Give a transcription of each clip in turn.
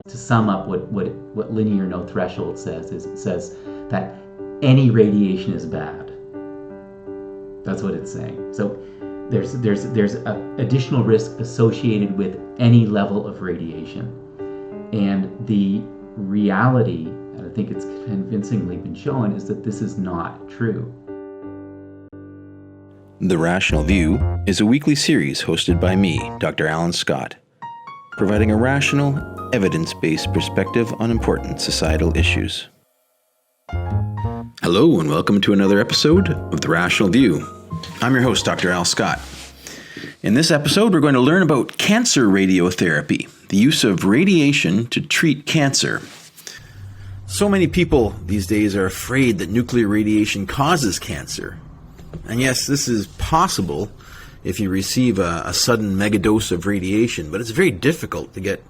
to sum up what linear no threshold says, is it says that any radiation is bad. That's what it's saying. So there's a additional risk associated with any level of radiation. And the reality, and I think it's convincingly been shown, is that this is not true. The Rational View is a weekly series hosted by me, Dr. Alan Scott, providing a rational, evidence-based perspective on important societal issues. Hello and welcome to another episode of The Rational View. I'm your host, Dr. Al Scott. In this episode, we're going to learn about cancer radiotherapy, the use of radiation to treat cancer. So many people these days are afraid that nuclear radiation causes cancer. And yes, this is possible if you receive a sudden megadose of radiation, but it's very difficult to get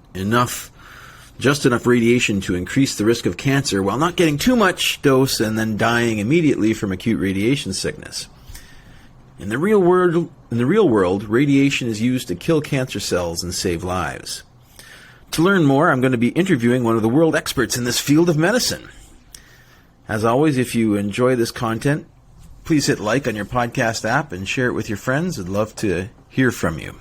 just enough radiation to increase the risk of cancer while not getting too much dose and then dying immediately from acute radiation sickness. In the real world, radiation is used to kill cancer cells and save lives. To learn more, I'm going to be interviewing one of the world experts in this field of medicine. As always, if you enjoy this content, please hit like on your podcast app and share it with your friends. I'd love to hear from you.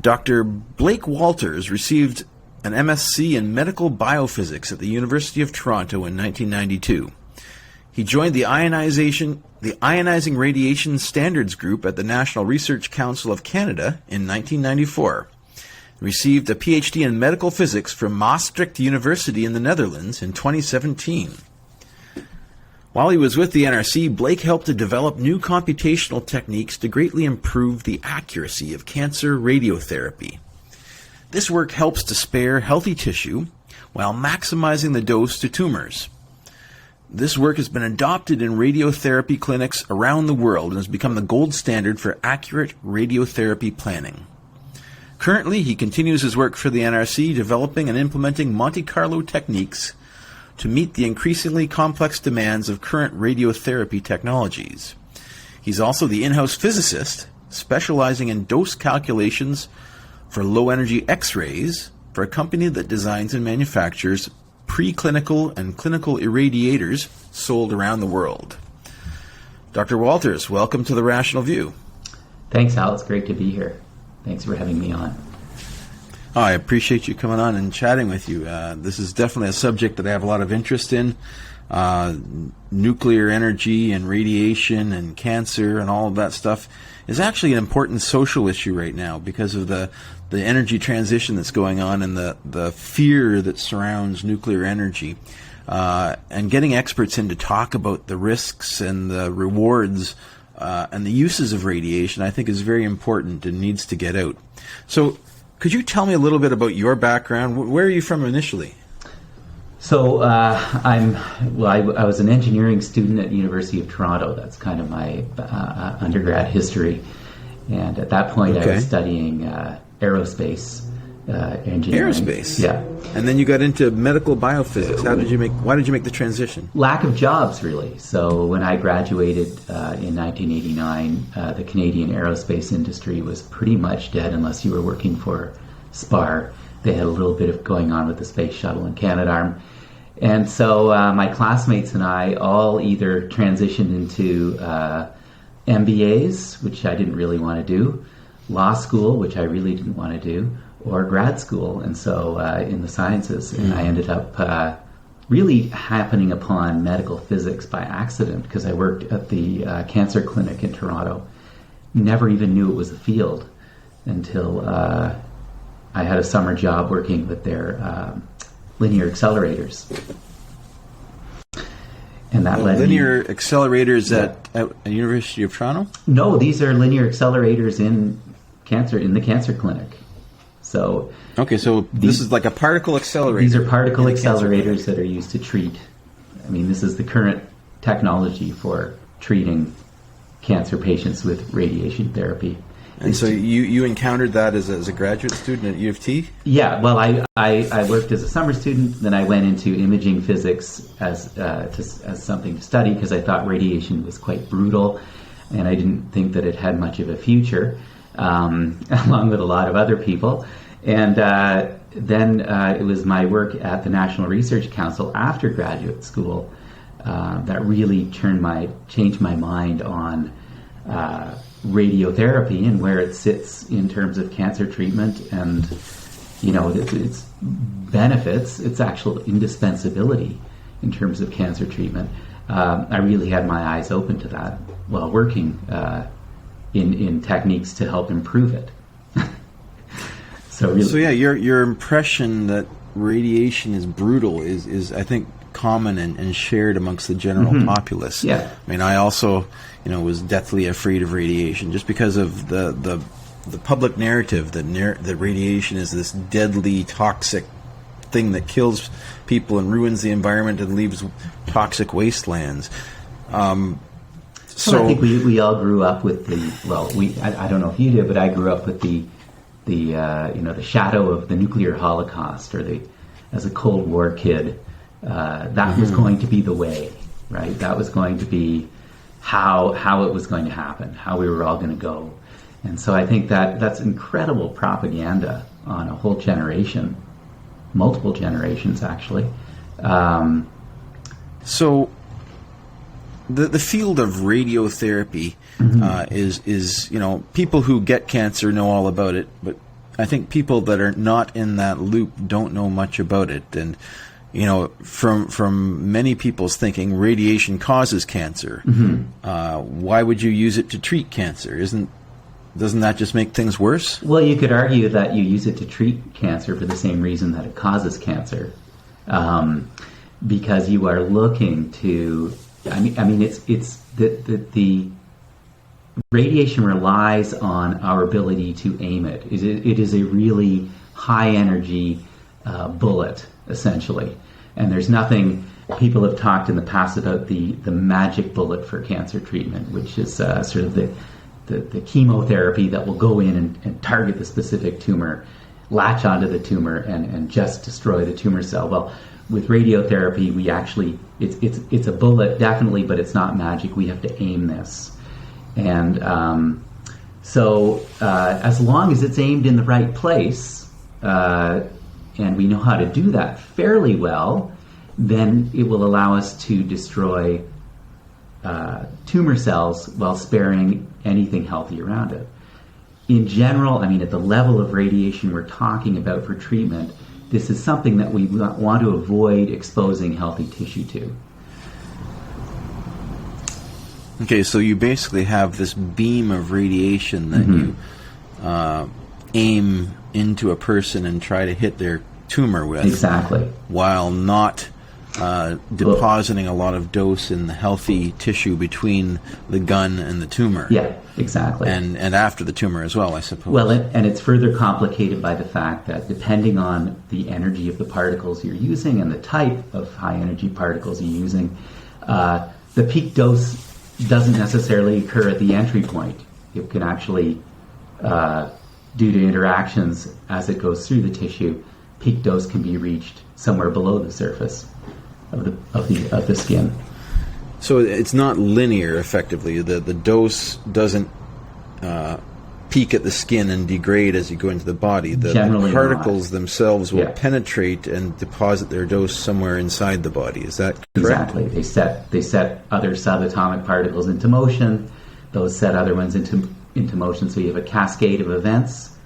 Dr. Blake Walters received an M.Sc in medical biophysics at the University of Toronto in 1992. He joined the Ionizing Radiation Standards Group at the National Research Council of Canada in 1994. Received a PhD in medical physics from Maastricht University in the Netherlands in 2017. While he was with the NRC, Blake helped to develop new computational techniques to greatly improve the accuracy of cancer radiotherapy. This work helps to spare healthy tissue while maximizing the dose to tumors. This work has been adopted in radiotherapy clinics around the world and has become the gold standard for accurate radiotherapy planning. Currently, he continues his work for the NRC, developing and implementing Monte Carlo techniques to meet the increasingly complex demands of current radiotherapy technologies. He's also the in-house physicist, specializing in dose calculations for low-energy X-rays for a company that designs and manufactures preclinical and clinical irradiators sold around the world. Dr. Walters, welcome to The Rational View. Thanks, Al. It's great to be here. Thanks for having me on. Oh, I appreciate you coming on and chatting with you. This is definitely a subject that I have a lot of interest in. Nuclear energy and radiation and cancer and all of that stuff is actually an important social issue right now because of the energy transition that's going on and the fear that surrounds nuclear energy. And getting experts in to talk about the risks and the rewards and the uses of radiation, I think, is very important and needs to get out. So, could you tell me a little bit about your background? Where are you from initially? So I was an engineering student at the University of Toronto. That's kind of my undergrad history. And at that point, I was studying aerospace engineering. Aerospace? Yeah. And then you got into medical biophysics. Why did you make the transition? Lack of jobs, really. So when I graduated in 1989, the Canadian aerospace industry was pretty much dead unless you were working for SPAR. They had a little bit of going on with the Space Shuttle and Canadarm. And so my classmates and I all either transitioned into MBAs, which I didn't really want to do, law school, which I really didn't want to do, or grad school, and so in the sciences. And I ended up really happening upon medical physics by accident because I worked at the cancer clinic in Toronto. Never even knew it was a field until I had a summer job working with their linear accelerators. And that led linear accelerators at the University of Toronto? No, these are linear accelerators in the cancer clinic. So this is like a particle accelerator. These are particle accelerators that are used to treat. I mean, this is the current technology for treating cancer patients with radiation therapy. And so you encountered that as a graduate student at U of T? Yeah, well, I worked as a summer student, then I went into imaging physics as something to study because I thought radiation was quite brutal, and I didn't think that it had much of a future, along with a lot of other people. And then it was my work at the National Research Council after graduate school that really changed my mind on radiotherapy and where it sits in terms of cancer treatment and, its benefits, its actual indispensability in terms of cancer treatment. I really had my eyes open to that while working in techniques to help improve it. So yeah, your impression that radiation is brutal is I think common and shared amongst the general populace. Yeah. I mean, I also was deathly afraid of radiation just because of the public narrative that radiation is this deadly, toxic thing that kills people and ruins the environment and leaves toxic wastelands. So I think we all grew up with I don't know if you did, but I grew up with the shadow of the nuclear holocaust, as a Cold War kid, that was going to be the way, right? That was going to be how it was going to happen, how we were all going to go. And so I think that's incredible propaganda on a whole generation, multiple generations actually. So the field of radiotherapy is people who get cancer know all about it, but I think people that are not in that loop don't know much about it. And from many people's thinking, radiation causes cancer. Why would you use it to treat cancer? Doesn't that just make things worse? Well, you could argue that you use it to treat cancer for the same reason that it causes cancer, because you are looking to. I mean, it's the radiation relies on our ability to aim it. It is a really high energy bullet, essentially. And there's nothing. People have talked in the past about the magic bullet for cancer treatment, which is sort of the chemotherapy that will go in and target the specific tumor, latch onto the tumor, and just destroy the tumor cell. Well, with radiotherapy, we actually it's a bullet definitely, but it's not magic. We have to aim this, and so as long as it's aimed in the right place, and we know how to do that fairly well, then it will allow us to destroy tumor cells while sparing anything healthy around it. In general, I mean, at the level of radiation we're talking about for treatment, this is something that we want to avoid exposing healthy tissue to. Okay, so you basically have this beam of radiation that you aim into a person and try to hit their tumor with. Exactly. While not depositing a lot of dose in the healthy tissue between the gun and the tumor. Yeah, exactly. And after the tumor as well, I suppose. Well, and it's further complicated by the fact that depending on the energy of the particles you're using and the type of high energy particles you're using, the peak dose doesn't necessarily occur at the entry point. It can actually, due to interactions as it goes through the tissue, peak dose can be reached somewhere below the surface of the skin. So it's not linear, effectively. The dose doesn't peak at the skin and degrade as you go into the body. The particles themselves will penetrate and deposit their dose somewhere inside the body. Is that correct? Exactly. They set other subatomic particles into motion. Those set other ones into motion. So you have a cascade of events,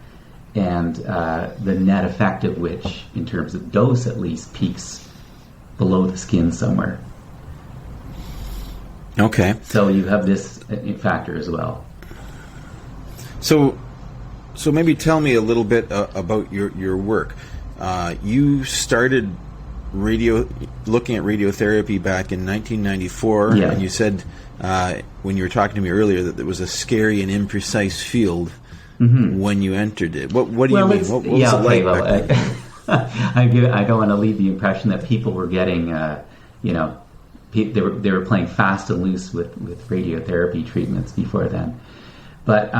and the net effect of which, in terms of dose at least, peaks below the skin somewhere. Okay. So you have this factor as well. So maybe tell me a little bit about your work. You started looking at radiotherapy back in 1994, and you said when you were talking to me earlier that it was a scary and imprecise field when you entered it. What do you mean? What was it like back then? I don't want to leave the impression that people were getting, they were playing fast and loose with radiotherapy treatments before then. But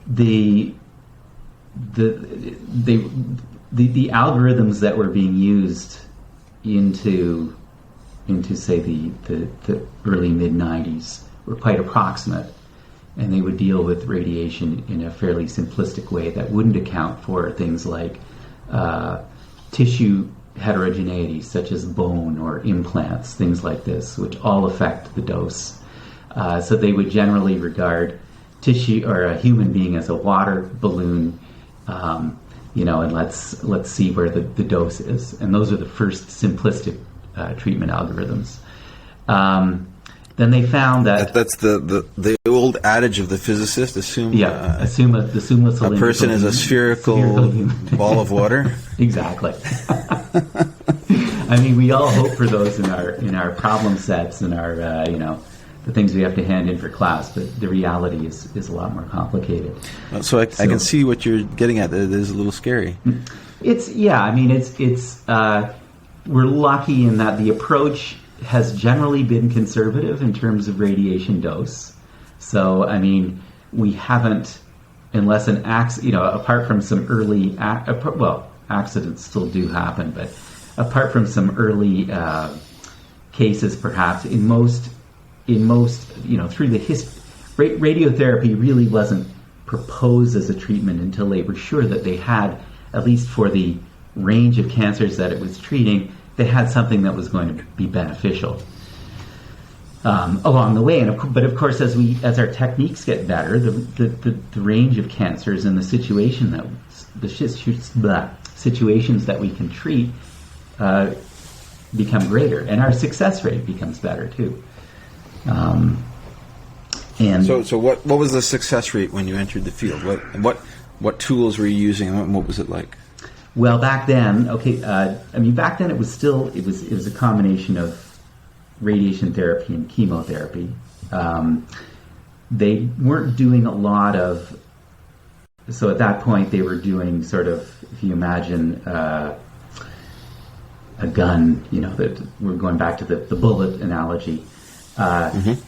the algorithms that were being used into say the early mid-90s were quite approximate, and they would deal with radiation in a fairly simplistic way that wouldn't account for things like tissue heterogeneity, such as bone or implants, things like this, which all affect the dose. So they would generally regard tissue or a human being as a water balloon, and let's see where the dose is. And those are the first simplistic treatment algorithms. Then they found that's the old adage of the physicist: assume a person is a spherical ball of water. Exactly. I mean, we all hope for those in our problem sets and our the things we have to hand in for class, but the reality is a lot more complicated. So I can see what you're getting at. It is a little scary. It's we're lucky in that the approach has generally been conservative in terms of radiation dose. So, I mean, we haven't, unless apart from some early, accidents still do happen, but apart from some early cases, perhaps, in most, through the history, radiotherapy really wasn't proposed as a treatment until they were sure that they had, at least for the range of cancers that it was treating, they had something that was going to be beneficial along the way. But of course, as our techniques get better, the range of cancers and the situations that we can treat become greater, and our success rate becomes better too. So what was the success rate when you entered the field? What tools were you using, and what was it like? Well, back then, back then it was a combination of radiation therapy and chemotherapy. They weren't doing a lot of, so at that point they were doing sort of, if you imagine a gun, that we're going back to the bullet analogy. And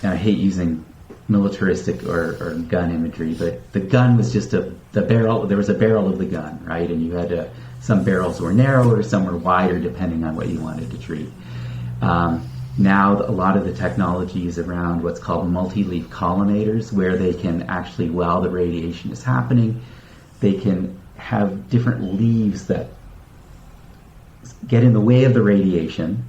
I hate using militaristic or gun imagery, but the gun was just the barrel. There was a barrel of the gun, right? And you had some barrels were narrower, some were wider, depending on what you wanted to treat. Now, a lot of the technology is around what's called multi-leaf collimators, where they can actually, while the radiation is happening, they can have different leaves that get in the way of the radiation,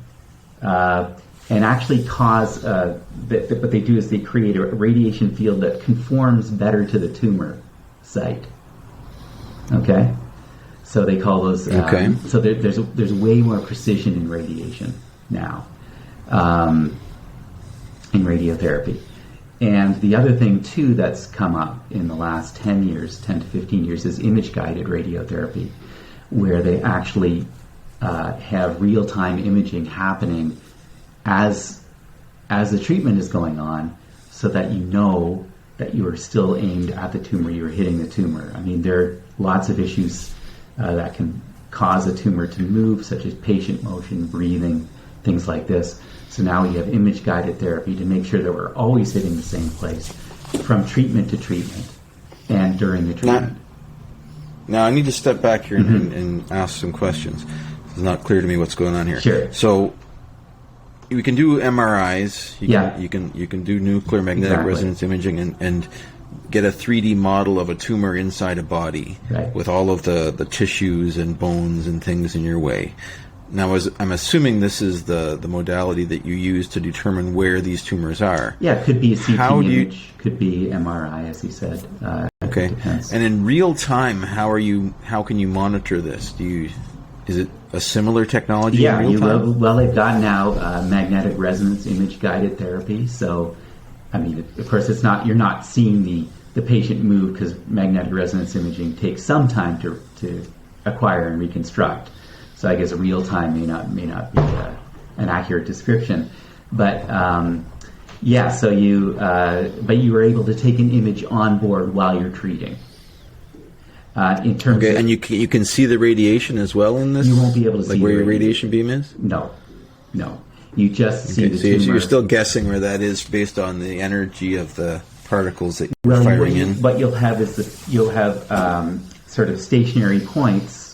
and actually cause, what they do is they create a radiation field that conforms better to the tumor site. Okay? So they call those, so there's way more precision in radiation now, in radiotherapy. And the other thing, too, that's come up in the last 10 to 15 years is image-guided radiotherapy, where they actually have real-time imaging happening as the treatment is going on, so that you know that you are still aimed at the tumor, you are hitting the tumor. I mean, there are lots of issues that can cause a tumor to move, such as patient motion, breathing, things like this. So now we have image-guided therapy to make sure that we're always hitting the same place from treatment to treatment and during the treatment. Now I need to step back here and ask some questions. It's not clear to me what's going on here. Sure. So we can do MRIs. You can do nuclear magnetic resonance imaging and get a 3D model of a tumor inside a body with all of the tissues and bones and things in your way. Now, I'm assuming this is the modality that you use to determine where these tumors are. Yeah, it could be a CT image, could be MRI, as you said. Okay. And in real time, how can you monitor this? Is it a similar technology in real time? Well, they've got now magnetic resonance image-guided therapy. So, I mean, of course, you're not seeing the patient move, because magnetic resonance imaging takes some time to acquire and reconstruct. So I guess real time may not be an accurate description, but so you were able to take an image on board while you're treating. In terms of, and you can see the radiation as well in this. You won't be able to see where your radiation beam is. No. You just see the tumor. So you're still guessing where that is based on the energy of the particles that you're firing in. What you'll have is sort of stationary points.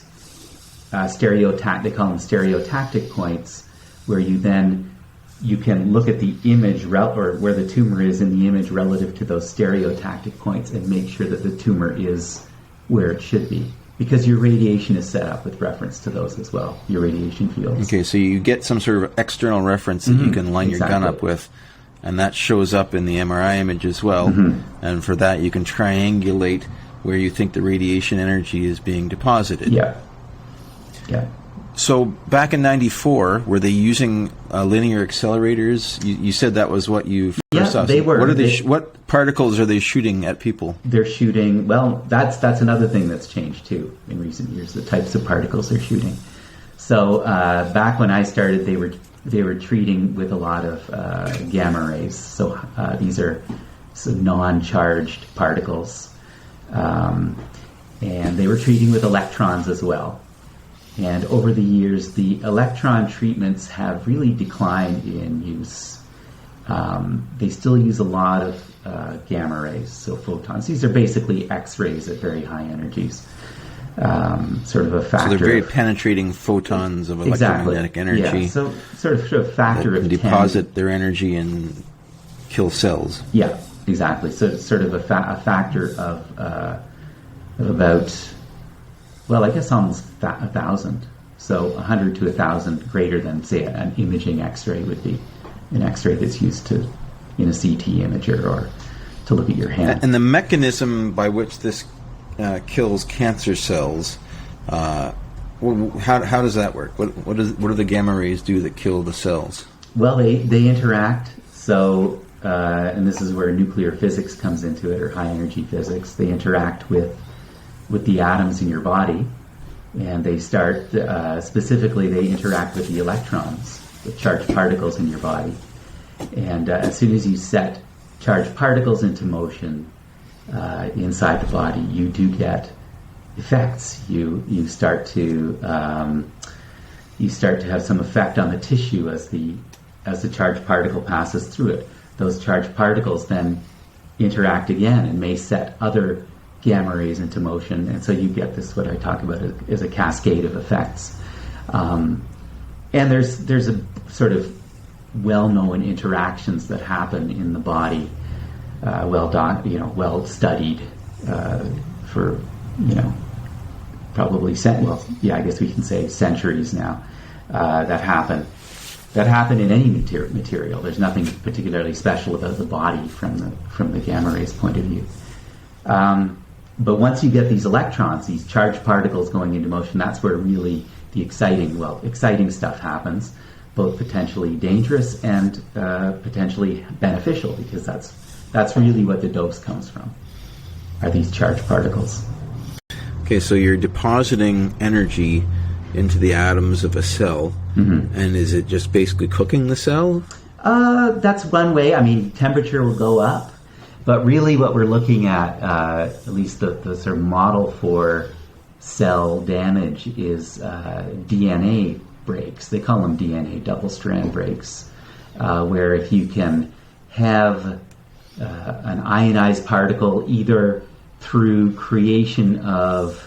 They call them stereotactic points, where you then you can look at the image or where the tumor is in the image relative to those stereotactic points and make sure that the tumor is where it should be. Because your radiation is set up with reference to those as well, your radiation fields. Okay, so you get some sort of external reference that you can line your gun up with, and that shows up in the MRI image as well. And for that, you can triangulate where you think the radiation energy is being deposited. Yeah. So back in '94, were they using linear accelerators? You said that was what you first saw. They were. What are what particles are they shooting at people? They're shooting. Well, that's another thing that's changed too in recent years. The types of particles they're shooting. So back when I started, they were treating with a lot of gamma rays. So these are non-charged particles, and they were treating with electrons as well. And over the years, the electron treatments have really declined in use. They still use a lot of gamma rays, so photons. These are basically X-rays at very high energies. Sort of a factor. So they're very penetrating photons of electromagnetic energy. Yeah, so sort of a factor that of 10. Deposit their energy and kill cells. Yeah, exactly. So it's sort of a factor of about, well, I guess almost 1,000. So 100 to 1,000 greater than, say, an imaging X-ray would be. An X-ray that's used in a CT imager or to look at your hand. And the mechanism by which this kills cancer cells, how does that work? What do the gamma rays do that kill the cells? Well, they interact. So, and this is where nuclear physics comes into it, or high energy physics. They interact with the atoms in your body, and they start specifically. They interact with the electrons, the charged particles in your body, and as soon as you set charged particles into motion inside the body, you do get effects. You start to have some effect on the tissue as the charged particle passes through it. Those charged particles then interact again and may set other gamma rays into motion, and so you get this, what I talk about as a cascade of effects. And there's a sort of well-known interactions that happen in the body, well studied for probably I guess we can say centuries now. That happen in any material. There's nothing particularly special about the body from the gamma rays point of view. But once you get these electrons, these charged particles going into motion, that's where really the exciting stuff happens, both potentially dangerous and potentially beneficial, because that's really what the dose comes from, are these charged particles. Okay, so you're depositing energy into the atoms of a cell, and is it just basically cooking the cell? That's one way. I mean, temperature will go up, but really what we're looking at least the sort of model for cell damage is DNA breaks. They call them DNA double-strand breaks, where if you can have an ionized particle either through creation of...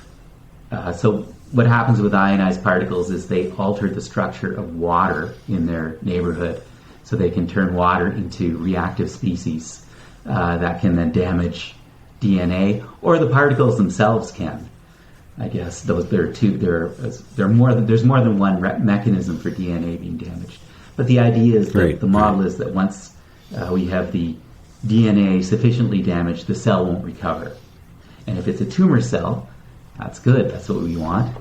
so what happens with ionized particles is they alter the structure of water in their neighborhood, so they can turn water into reactive species that can then damage DNA, or the particles themselves can. I guess there's more than one mechanism for DNA being damaged. But the idea is that the model is that once we have the DNA sufficiently damaged, the cell won't recover. And if it's a tumor cell, that's good. That's what we want.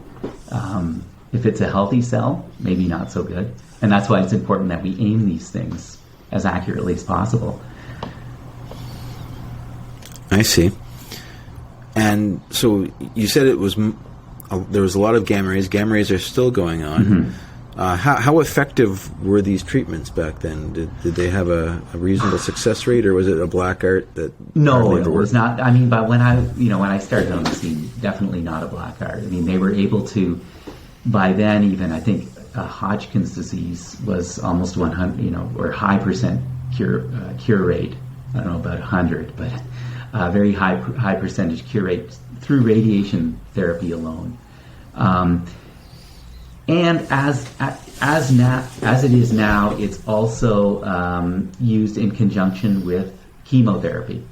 If it's a healthy cell, maybe not so good. And that's why it's important that we aim these things as accurately as possible. I see. And so you said there was a lot of gamma rays. Gamma rays are still going on. How effective were these treatments back then? Did they have a reasonable success rate, or was it a black art that? No, it was not. I mean, but when I started on the scene, definitely not a black art. I mean, they were able to, by then even, I think Hodgkin's disease was almost 100, or high percent cure rate. I don't know about 100, but very high percentage cure rate through radiation therapy alone. And as it is now, it's also used in conjunction with chemotherapy.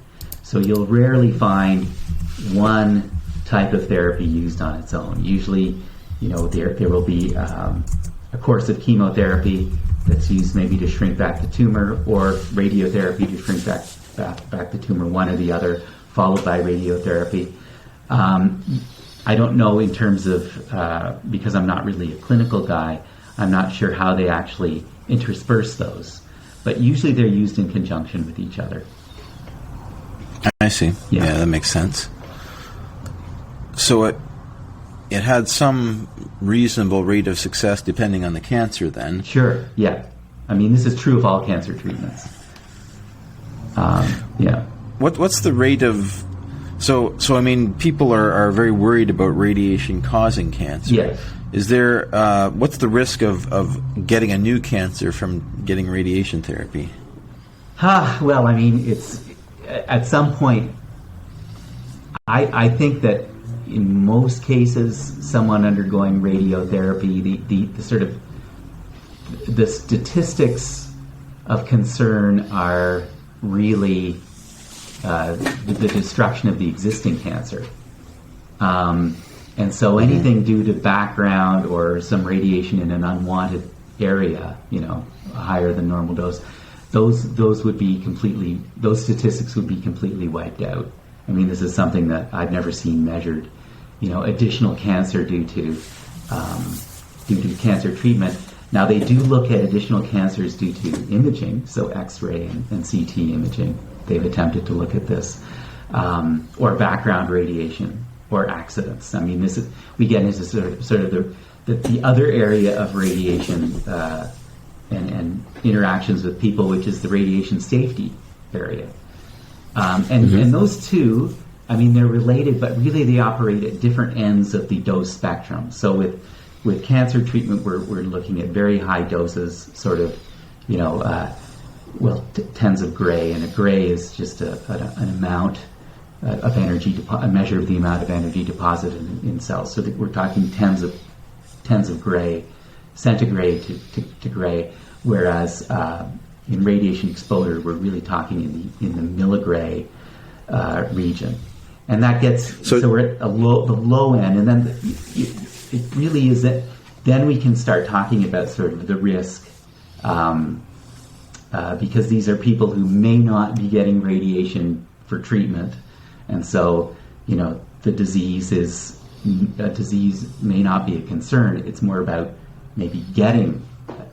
So you'll rarely find one type of therapy used on its own. Usually, there will be a course of chemotherapy that's used maybe to shrink back the tumor, or radiotherapy to shrink back the tumor, one or the other, followed by radiotherapy. I don't know in terms of, because I'm not really a clinical guy, I'm not sure how they actually intersperse those. But usually they're used in conjunction with each other. I see. Yeah, that makes sense. So it had some reasonable rate of success depending on the cancer then. Sure, yeah. I mean, this is true of all cancer treatments. Yeah. What's the rate of... So I mean, people are very worried about radiation causing cancer. Yes. Is there... what's the risk of getting a new cancer from getting radiation therapy? Well, I mean, it's... At some point, I think that in most cases, someone undergoing radiotherapy, the sort of the statistics of concern are really the destruction of the existing cancer. And so anything due to background or some radiation in an unwanted area, higher than normal dose, those would be those statistics would be completely wiped out. I mean, this is something that I've never seen measured. Additional cancer due to cancer treatment. Now they do look at additional cancers due to imaging, so X-ray and CT imaging. They've attempted to look at this, or background radiation, or accidents. I mean, we get into sort of the other area of radiation and interactions with people, which is the radiation safety area. And those two, I mean, they're related, but really they operate at different ends of the dose spectrum. So with cancer treatment, we're looking at very high doses, sort of, tens of gray, and a gray is just an amount of energy, a measure of the amount of energy deposited in cells. So that we're talking tens of gray, centigrade to gray, whereas in radiation exposure, we're really talking in the milligray region. And that gets, so we're at the low end, and then it really is that then we can start talking about sort of the risk, because these are people who may not be getting radiation for treatment, and so, the disease may not be a concern. It's more about maybe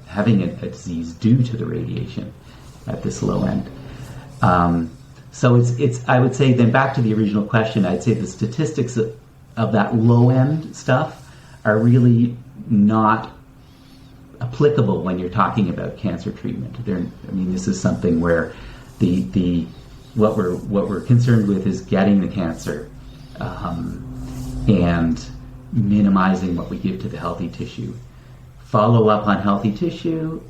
having a disease due to the radiation at this low end. So it's I would say, then back to the original question, I'd say the statistics of that low end stuff are really not applicable when you're talking about cancer treatment. This is something where what we're concerned with is getting the cancer and minimizing what we give to the healthy tissue. Follow up on healthy tissue,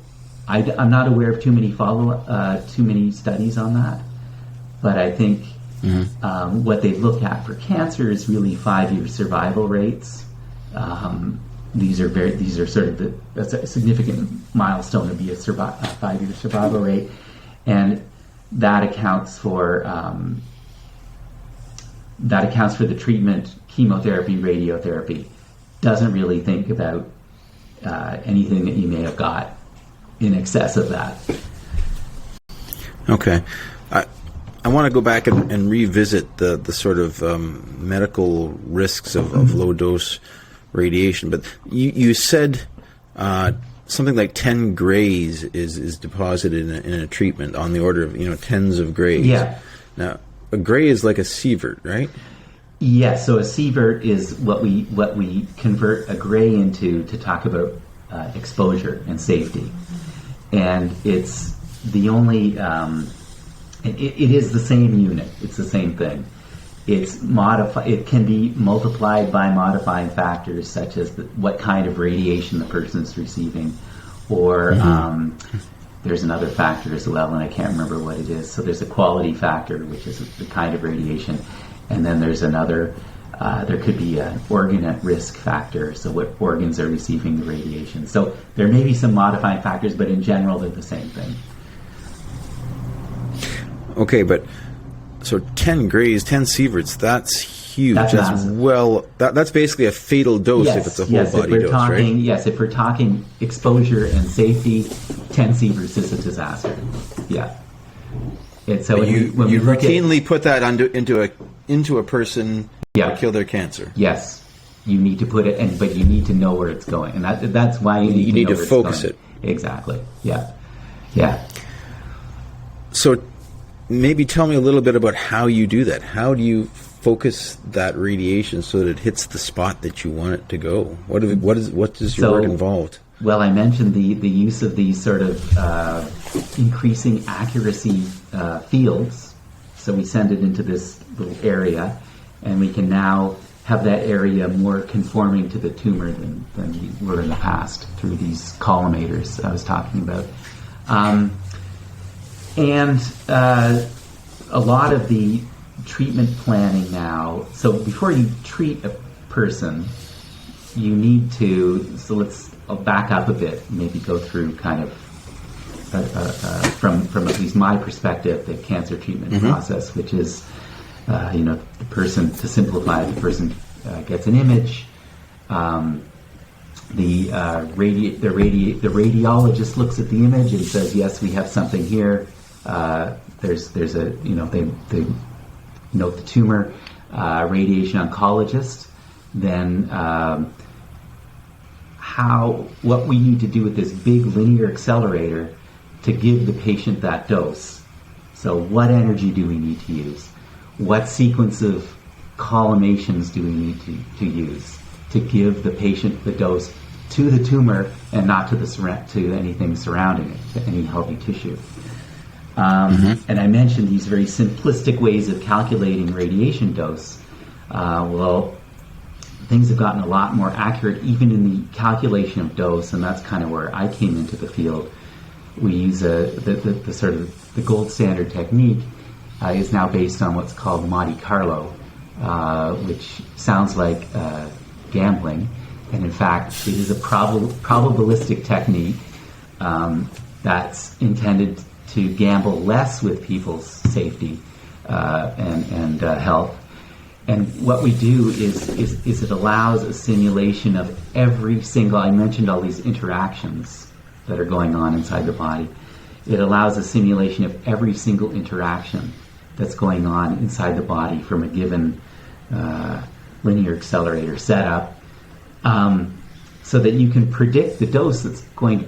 I'm not aware of too many studies on that. But I think what they've looked at for cancer is really 5-year survival rates. These are sort of that's a significant milestone to be a 5-year survival rate, and that accounts for the treatment, chemotherapy, radiotherapy. Doesn't really think about anything that you may have got in excess of that. Okay. I want to go back and revisit the sort of medical risks of low-dose radiation. But you said something like 10 grays is deposited in a treatment, on the order of tens of grays. Yeah. Now, a gray is like a sievert, right? Yes. So a sievert is what we convert a gray into to talk about exposure and safety, and it's the only. It is the same unit. It's the same thing. It can be multiplied by modifying factors such as what kind of radiation the person is receiving, or there's another factor as well, and I can't remember what it is. So there's a quality factor, which is the kind of radiation, and then there's another There could be an organ at risk factor, so what organs are receiving the radiation. So there may be some modifying factors, but in general, they're the same thing. Okay, but so 10 grays, 10 sieverts, that's huge. That's massive. That's basically a fatal dose if it's a whole body dose, right? Yes, if we're talking exposure and safety, 10 sieverts is a disaster. Yeah. And so you routinely put that into a person to kill their cancer. Yes, you need to put it, but you need to know where it's going, and that's why you need to focus it. Exactly. Yeah. So maybe tell me a little bit about how you do that. How do you focus that radiation so that it hits the spot that you want it to go? What does your work involved? Well, I mentioned the use of these sort of increasing accuracy fields. So we send it into this little area, and we can now have that area more conforming to the tumor than we were in the past through these collimators I was talking about. And a lot of the treatment planning now, so before you treat a person, you need to, I'll back up a bit, maybe go through kind of, from at least my perspective, the cancer treatment process, which is, the person, to simplify, the person gets an image, the radiologist looks at the image and says, yes, we have something here. There's a, they note the tumor. Radiation oncologist, then what we need to do with this big linear accelerator to give the patient that dose. So what energy do we need to use? What sequence of collimations do we need to use to give the patient the dose to the tumor and not to anything surrounding it, to any healthy tissue? And I mentioned these very simplistic ways of calculating radiation dose. Well, things have gotten a lot more accurate even in the calculation of dose, and that's kind of where I came into the field. We use the sort of the gold standard technique is now based on what's called Monte Carlo, which sounds like gambling, and in fact it is a probabilistic technique that's intended to gamble less with people's safety and health. And what we do is it allows a simulation of every single, I mentioned all these interactions that are going on inside the body. It allows a simulation of every single interaction that's going on inside the body from a given linear accelerator setup, so that you can predict the dose that's going to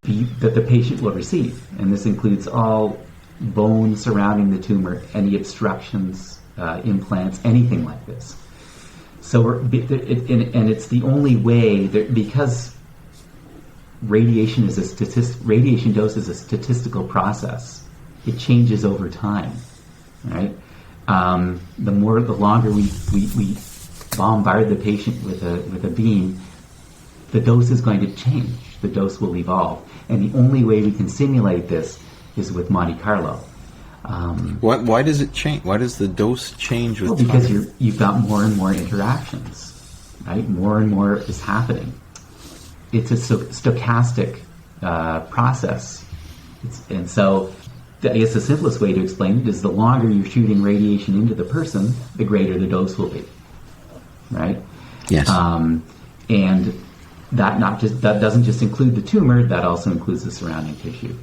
be, that the patient will receive. And this includes all bone surrounding the tumor, any obstructions, implants, anything like this. So and it's the only way that, because radiation dose is a statistical process. It changes over time, right? The longer we bombard the patient with a beam, the dose is going to change. The dose will evolve, and the only way we can simulate this is with Monte Carlo. Why does it change? Why does the dose change with time? Because you've got more and more interactions, right? More and more is happening. It's a stochastic process, and so I guess the simplest way to explain it is the longer you're shooting radiation into the person, the greater the dose will be, right? Yes. And that doesn't just include the tumor; that also includes the surrounding tissue.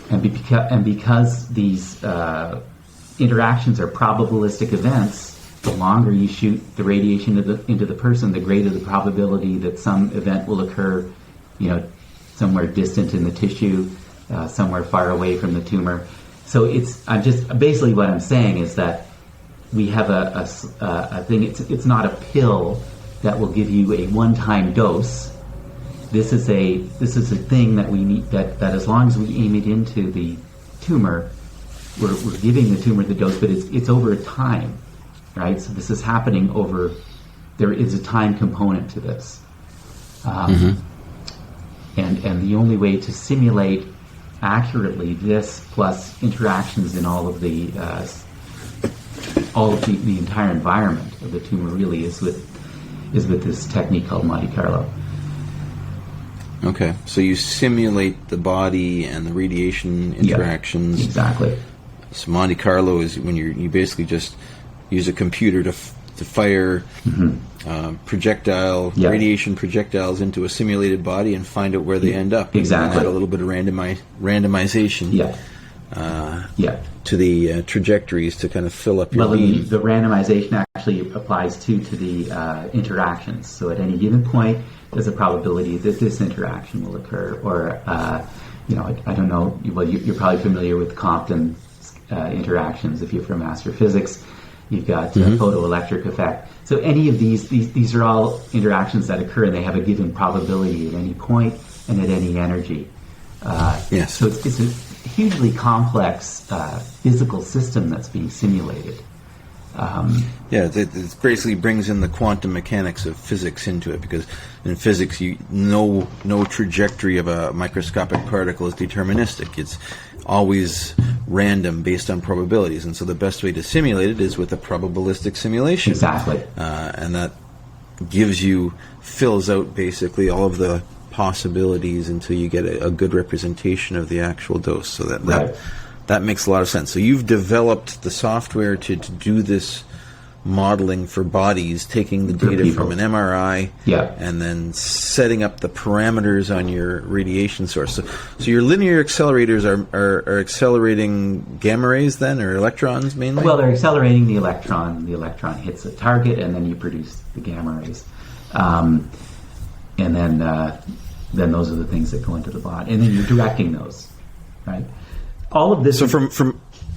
And because these interactions are probabilistic events, the longer you shoot the radiation into the person, the greater the probability that some event will occur, somewhere distant in the tissue, somewhere far away from the tumor. So basically what I'm saying is that we have a thing. It's not a pill that will give you a one-time dose. This is a thing that we need, that as long as we aim it into the tumor, we're giving the tumor the dose, but it's over a time, right? So this is happening over. There is a time component to this, and the only way to simulate accurately this plus interactions in all of the all of the entire environment of the tumor really is with this technique called Monte Carlo. Okay, so you simulate the body and the radiation interactions. Yeah, exactly. So Monte Carlo is when you basically just use a computer to fire radiation projectiles into a simulated body and find out where they end up. Exactly. And add a little bit of randomization. To the trajectories to kind of fill up your beam. The randomization actually applies to the interactions. So at any given point, there's a probability that this interaction will occur. Or, I don't know. Well, you're probably familiar with Compton interactions. If you're from astrophysics, you've got photoelectric effect. So any of these are all interactions that occur, and they have a given probability at any point and at any energy. Yes. So it's a hugely complex physical system that's being simulated. It basically brings in the quantum mechanics of physics into it, because in physics, no trajectory of a microscopic particle is deterministic. It's always random based on probabilities, and so the best way to simulate it is with a probabilistic simulation. Exactly. And that fills out basically all of the possibilities until you get a good representation of the actual dose. So that makes a lot of sense. So you've developed the software to do this modeling for bodies, taking the data from an MRI, and then setting up the parameters on your radiation source. So your linear accelerators are accelerating gamma rays then, or electrons mainly? Well, they're accelerating the electron. The electron hits a target, and then you produce the gamma rays. And then those are the things that go into the body. And then you're directing those, right? All of this... So from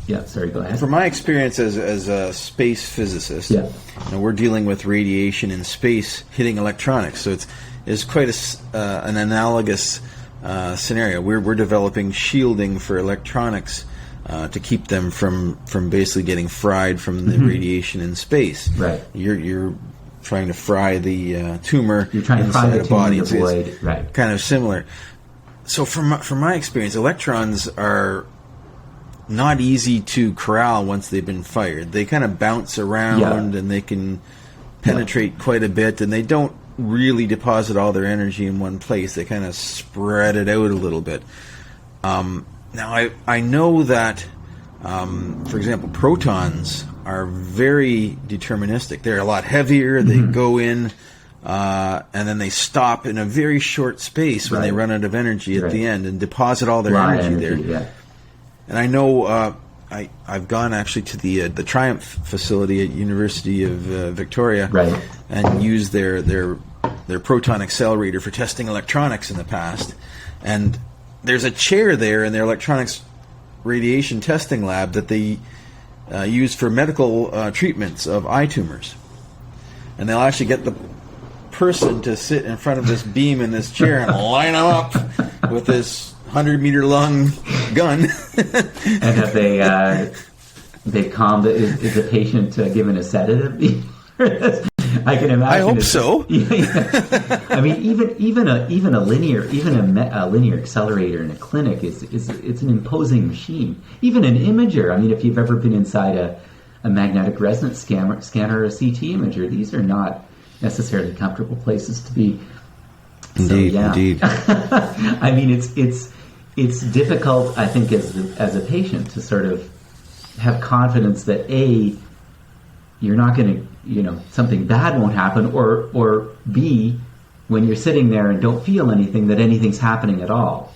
go ahead. From my experience as a space physicist, we're dealing with radiation in space hitting electronics. So it's quite an analogous scenario. We're developing shielding for electronics to keep them from basically getting fried from the radiation in space. Right. You're trying to fry the tumor inside a body. It's right. Kind of similar. So from my experience, electrons are not easy to corral once they've been fired. They kind of bounce around and they can penetrate quite a bit, and they don't really deposit all their energy in one place. They kind of spread it out a little bit. Now, I know that, for example, protons are very deterministic. They're a lot heavier. They go in, and then they stop in a very short space when they run out of energy at the end and deposit all their energy there. Yeah. And I know I've gone actually to the Triumph facility at University of Victoria and used their proton accelerator for testing electronics in the past. And there's a chair there in their electronics radiation testing lab that they use for medical treatments of eye tumors. And they'll actually get the person to sit in front of this beam in this chair and line them up with this 100-meter long gun. And have they calmed? Is the patient given a sedative? I can imagine. I hope so. I mean, even a linear accelerator in a clinic is an imposing machine. Even an imager. I mean, if you've ever been inside a magnetic resonance scanner or a CT imager, these are not necessarily comfortable places to be. Indeed, so, indeed. I mean, it's difficult, I think, as a patient to sort of have confidence that you're not going to, something bad won't happen, or B, when you're sitting there and don't feel anything, that anything's happening at all.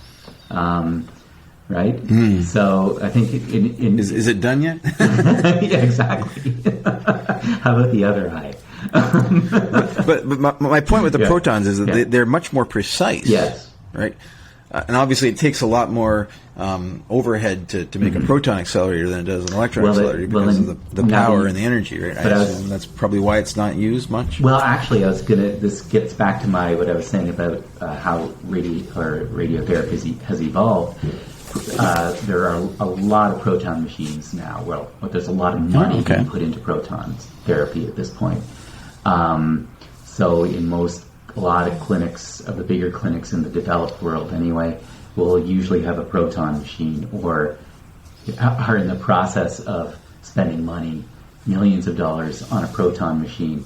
Right? So I think is it done yet? Yeah, exactly. How about the other eye? but my point with the protons is that they're much more precise. Yes. Right? And obviously it takes a lot more overhead to make a proton accelerator than it does an electron accelerator because of the power and the energy, right? That's probably why it's not used much. Well, actually, this gets back to what I was saying about how radiotherapy has evolved. There are a lot of proton machines now. Well, there's a lot of money being put into proton therapy at this point. So in a lot of clinics, of the bigger clinics in the developed world anyway, will usually have a proton machine or are in the process of spending money millions of dollars on a proton machine.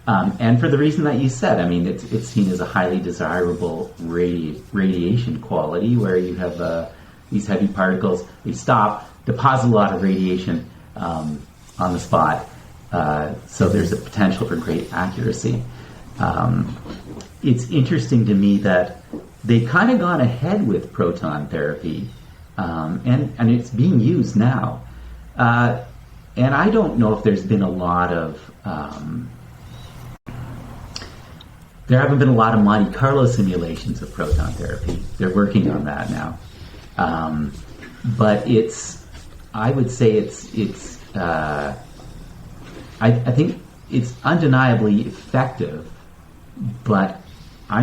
And for the reason that you said, I mean, it's seen as a highly desirable radiation quality, where you have these heavy particles, they stop, deposit a lot of radiation on the spot. So there's a potential for great accuracy. It's interesting to me that they've kind of gone ahead with proton therapy, and it's being used now. And I don't know if there's been a lot of... there haven't been a lot of Monte Carlo simulations of proton therapy. They're working on that now. But I would say I think it's undeniably effective, but I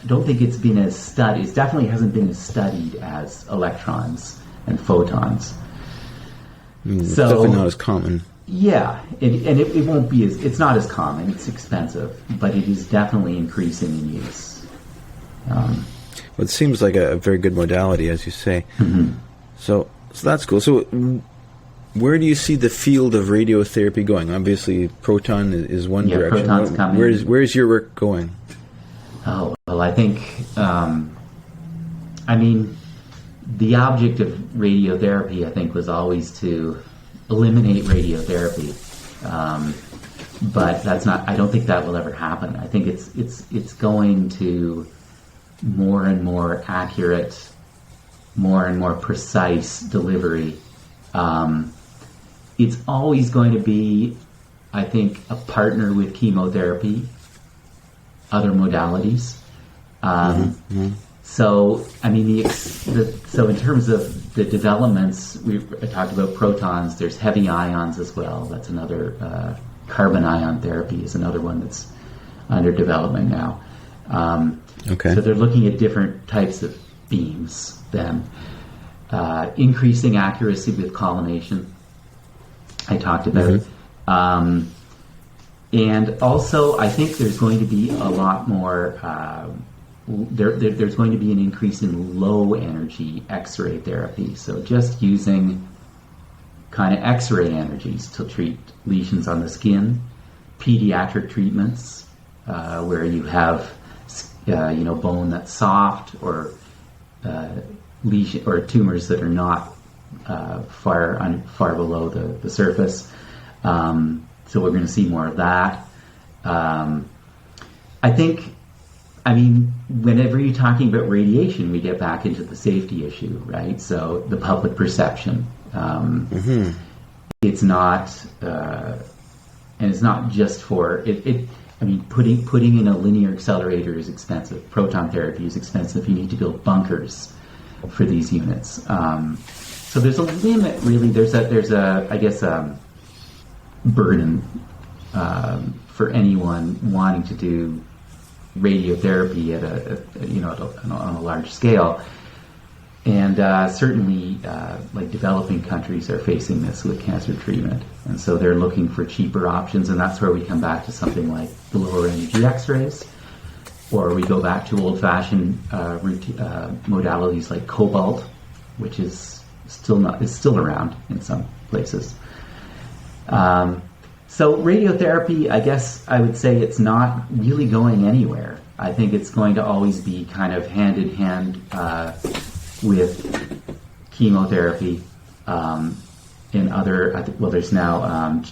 don't think it's been as studied. It definitely hasn't been as studied as electrons and photons. It's definitely not as common. Yeah, it won't be it's not as common. It's expensive, but it is definitely increasing in use. Well, it seems like a very good modality, as you say. Mm-hmm. So that's cool. So where do you see the field of radiotherapy going? Obviously, proton is one direction. Protons coming. Where's your work going? Oh, well, I think, the object of radiotherapy, I think, was always to eliminate radiotherapy. But I don't think that will ever happen. I think it's going to more and more accurate, more and more precise delivery. It's always going to be, I think, a partner with chemotherapy, other modalities. So, I mean, so in terms of the developments, I talked about protons. There's heavy ions as well. That's another, carbon ion therapy is another one that's under development now. Okay. So they're looking at different types of beams then. Increasing accuracy with collimation, I talked about. And also, I think there's going to be a lot more, there's going to be an increase in low energy X-ray therapy. So just using kind of X-ray energies to treat lesions on the skin, pediatric treatments, where you have, bone that's soft, or lesion or tumors that are not far below the surface. So we're going to see more of that. I think, whenever you're talking about radiation, we get back into the safety issue, right? So the public perception. It's not, and it's not just for it. Putting in a linear accelerator is expensive. Proton therapy is expensive. You need to build bunkers for these units. So there's a limit, really. There's a burden for anyone wanting to do radiotherapy on a large scale, and certainly like developing countries are facing this with cancer treatment, and so they're looking for cheaper options, and that's where we come back to something like the lower energy X-rays, or we go back to old-fashioned modalities like cobalt, which is still around in some places. So radiotherapy, I guess I would say it's not really going anywhere. I think it's going to always be kind of hand in hand with chemotherapy and other. There's now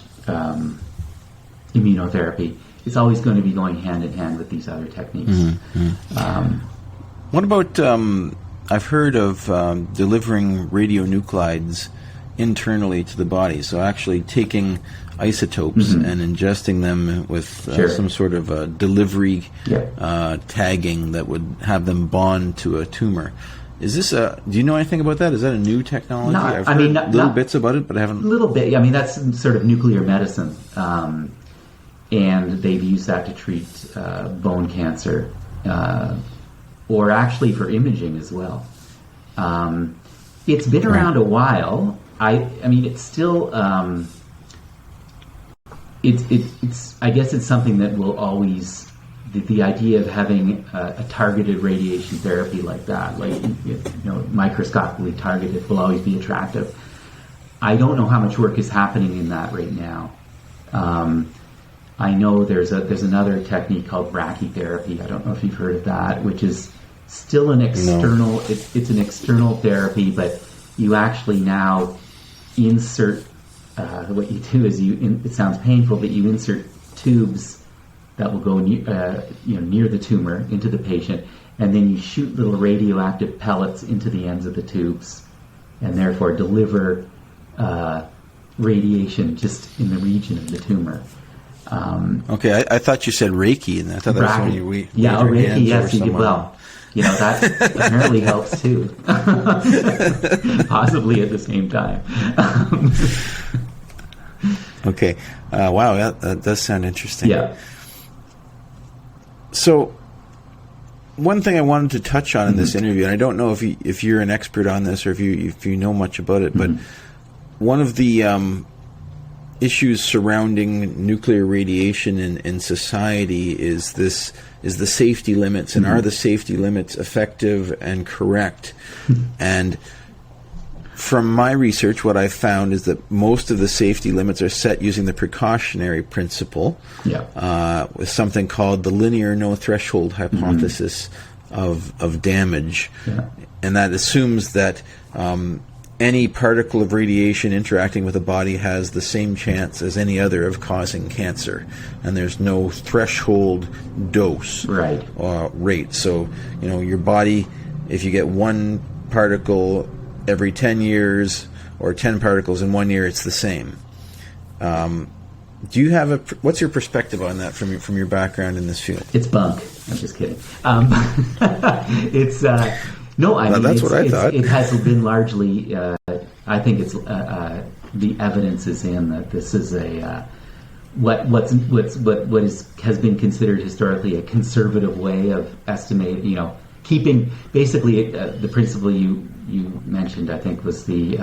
immunotherapy. It's always going to be going hand in hand with these other techniques. What about? I've heard of delivering radionuclides internally to the body. So actually taking isotopes and ingesting them with some sort of a delivery tagging that would have them bond to a tumor. Is this do you know anything about that? Is that a new technology? I've heard little bits about it, but I haven't... Little bit. That's sort of nuclear medicine. And they've used that to treat bone cancer, or actually for imaging as well. It's been around a while. It's still... It's. I guess it's something that will always. The idea of having a targeted radiation therapy like that, microscopically targeted, will always be attractive. I don't know how much work is happening in that right now. I know there's another technique called radiotherapy. I don't know if you've heard of that, which is still an external. No. It's an external therapy, but you actually now insert. What you do is it sounds painful, but you insert tubes that will go near the tumor into the patient, and then you shoot little radioactive pellets into the ends of the tubes, and therefore deliver radiation just in the region of the tumor. Okay, I thought you said Reiki, and I thought that's when you wave your Reiki, hands yes, over someone. Well, that apparently helps too. Possibly at the same time. Okay, wow, that does sound interesting. Yeah. So, one thing I wanted to touch on in this interview, and I don't know if you're an expert on this or if you know much about it, but one of the issues surrounding nuclear radiation in society is the safety limits, and are the safety limits effective and correct? And from my research, what I've found is that most of the safety limits are set using the precautionary principle, with something called the linear no threshold hypothesis of damage, and that assumes that any particle of radiation interacting with a body has the same chance as any other of causing cancer, and there's no threshold dose or rate. So, your body, if you get one particle every 10 years or 10 particles in 1 year, it's the same. Do you have what's your perspective on that from your background in this field? It's bunk. I'm just kidding. It's no. I mean, that's what I thought. It has been largely. I think it's the evidence is in that this is a what has been considered historically a conservative way of estimating. Keeping basically the principle you mentioned, I think, was the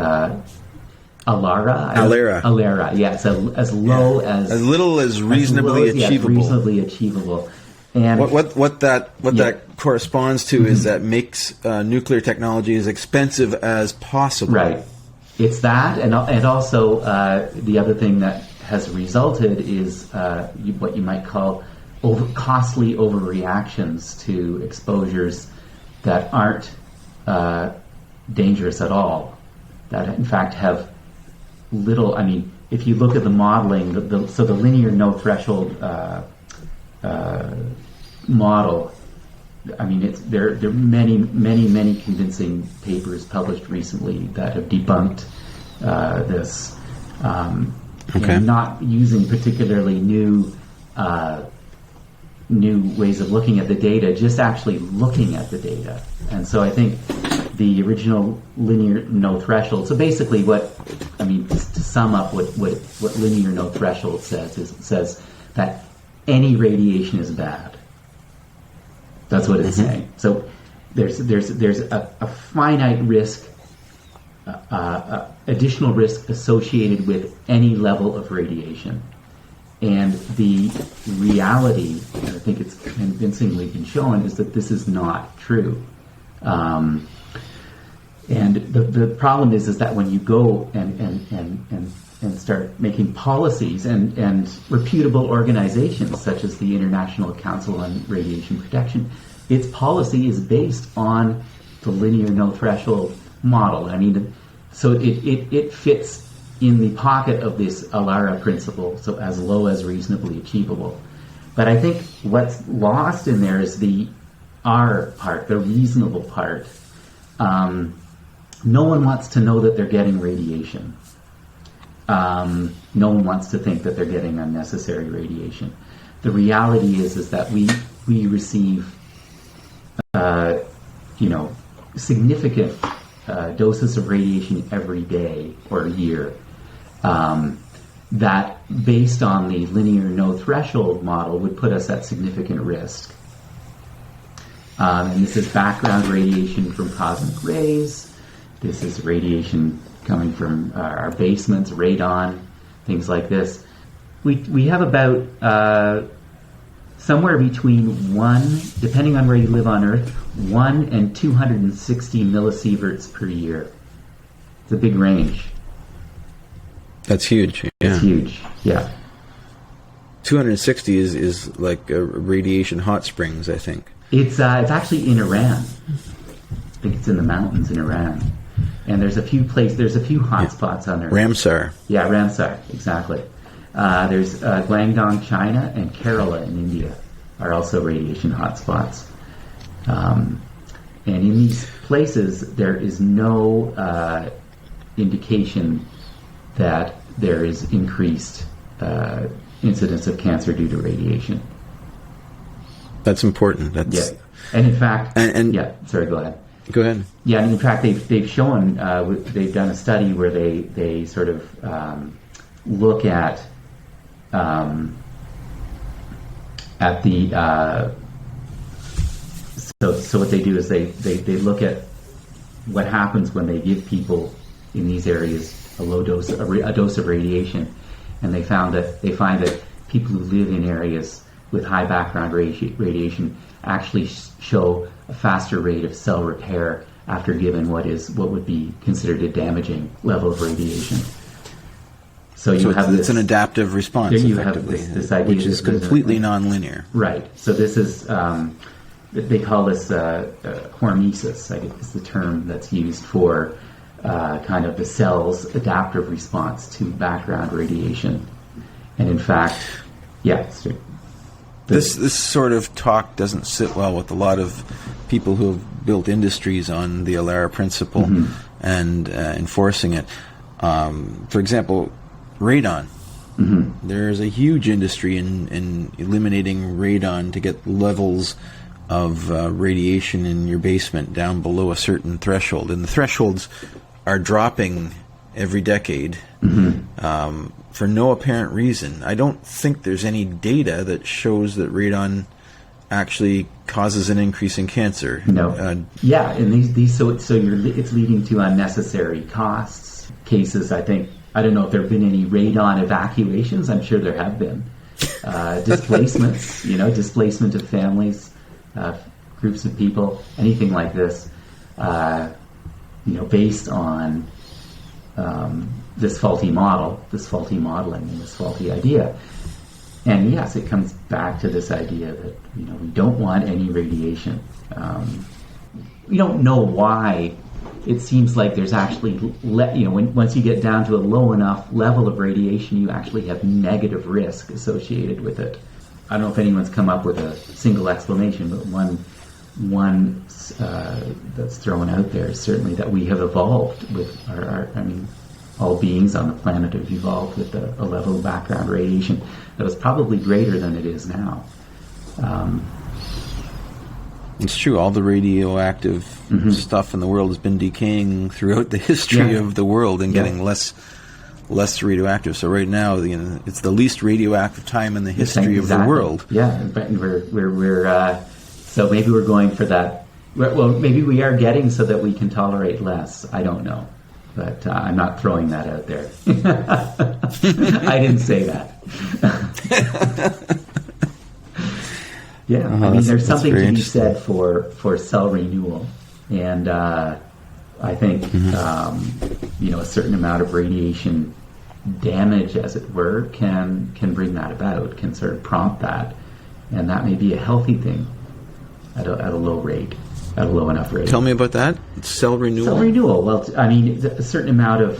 Alera. Yeah, so as little as reasonably achievable. Reasonably achievable. And what that corresponds to is that makes nuclear technology as expensive as possible. Right. It's that, and also the other thing that has resulted is what you might call costly overreactions to exposures that aren't dangerous at all. That in fact have little. I mean, if you look at the modeling, the linear no threshold model. I mean, there are many convincing papers published recently that have debunked this. And not using particularly new ways of looking at the data, just actually looking at the data. And so I think the original linear no threshold. So basically, to sum up what linear no threshold says is it says that any radiation is bad. That's what it's saying. So there's a finite risk, additional risk associated with any level of radiation. And the reality, and I think it's convincingly been shown, is that this is not true. And the problem is that when you go and start making policies and reputable organizations such as the International Council on Radiation Protection, its policy is based on the linear no threshold model. I mean, so it fits in the pocket of this ALARA principle, so as low as reasonably achievable. But I think what's lost in there is the R part, the reasonable part. No one wants to know that they're getting radiation. No one wants to think that they're getting unnecessary radiation. The reality is that we receive significant doses of radiation every day or year. That, based on the linear no threshold model, would put us at significant risk. And this is background radiation from cosmic rays. This is radiation coming from our basements, radon, things like this. We have about somewhere between 1, depending on where you live on Earth, 1 and 260 millisieverts per year. It's a big range. That's huge. Yeah. It's huge, yeah. 260 is like radiation hot springs, I think. It's actually in Iran. I think it's in the mountains in Iran. And there's a few hot spots on there. Ramsar. Yeah, Ramsar, exactly. There's Guangdong, China, and Kerala in India are also radiation hotspots. And in these places, there is no indication that there is increased incidence of cancer due to radiation. That's important. That's and in fact, sorry, go ahead. Go ahead. Yeah, and in fact, they've shown they've done a study where they sort of look at the so what they do is they look at what happens when they give people in these areas a dose of radiation, and they find that people who live in areas with high background radiation actually show a faster rate of cell repair after given what would be considered a damaging level of radiation. So it's an adaptive response. You have this idea, which is completely nonlinear. Right. So this is they call this hormesis. I guess is the term that's used for kind of the cell's adaptive response to background radiation. And in fact, this sort of talk doesn't sit well with a lot of people who have built industries on the Alara principle and enforcing it. For example, radon. There's a huge industry in eliminating radon to get levels of radiation in your basement down below a certain threshold. And the thresholds are dropping every decade for no apparent reason. I don't think there's any data that shows that radon actually causes an increase in cancer. No. And these it's leading to unnecessary costs. Cases, I don't know if there have been any radon evacuations. I'm sure there have been. Displacements, displacement of families, groups of people, anything like this, based on this faulty modeling and this faulty idea. And yes, it comes back to this idea that, we don't want any radiation. We don't know why. It seems like there's actually, once you get down to a low enough level of radiation, you actually have negative risk associated with it. I don't know if anyone's come up with a single explanation, but one that's thrown out there is certainly that we have evolved with all beings on the planet have evolved with a level of background radiation that was probably greater than it is now. It's true. All the radioactive stuff in the world has been decaying throughout the history of the world and getting less radioactive. So right now, it's the least radioactive time in the history of the world. Yeah, but we're so maybe we're going for that. Well, maybe we are getting so that we can tolerate less. I don't know, but I'm not throwing that out there. I didn't say that. There's something to be said for cell renewal, and I think a certain amount of radiation damage, as it were, can bring that about, can sort of prompt that, and that may be a healthy thing at a low rate, at a low enough rate. Tell me about that. Cell renewal. Cell renewal. Well, a certain amount of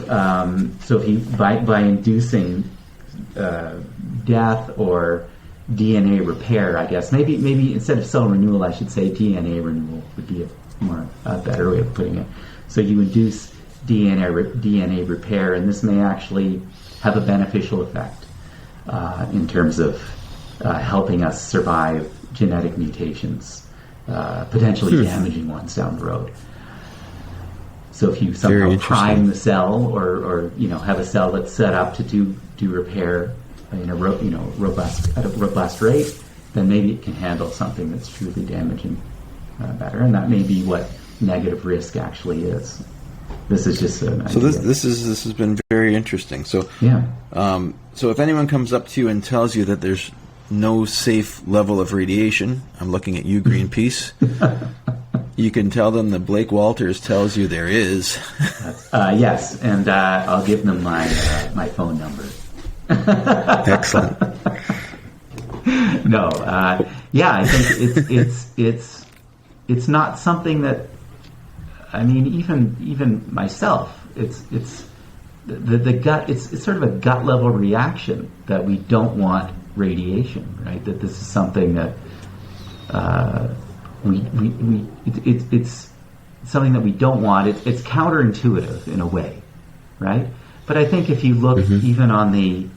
so if you by inducing death or DNA repair, I guess. Maybe instead of cell renewal, I should say DNA renewal would be a better way of putting it. So you induce DNA repair, and this may actually have a beneficial effect in terms of helping us survive genetic mutations, potentially damaging ones down the road. So if you somehow prime the cell, or have a cell that's set up to do repair in a robust rate, then maybe it can handle something that's truly damaging better, and that may be what negative risk actually is. This is just an idea. So this has been very interesting. So so if anyone comes up to you and tells you that there's no safe level of radiation, I'm looking at you, Greenpeace. You can tell them that Blake Walters tells you there is. Yes, and I'll give them my phone number. Excellent. No, yeah, I think it's not something that, I mean, even myself, it's the gut. It's sort of a gut level reaction that we don't want radiation, right? That this is something that it's something that we don't want. It's counterintuitive in a way, right? But I think if you look even on the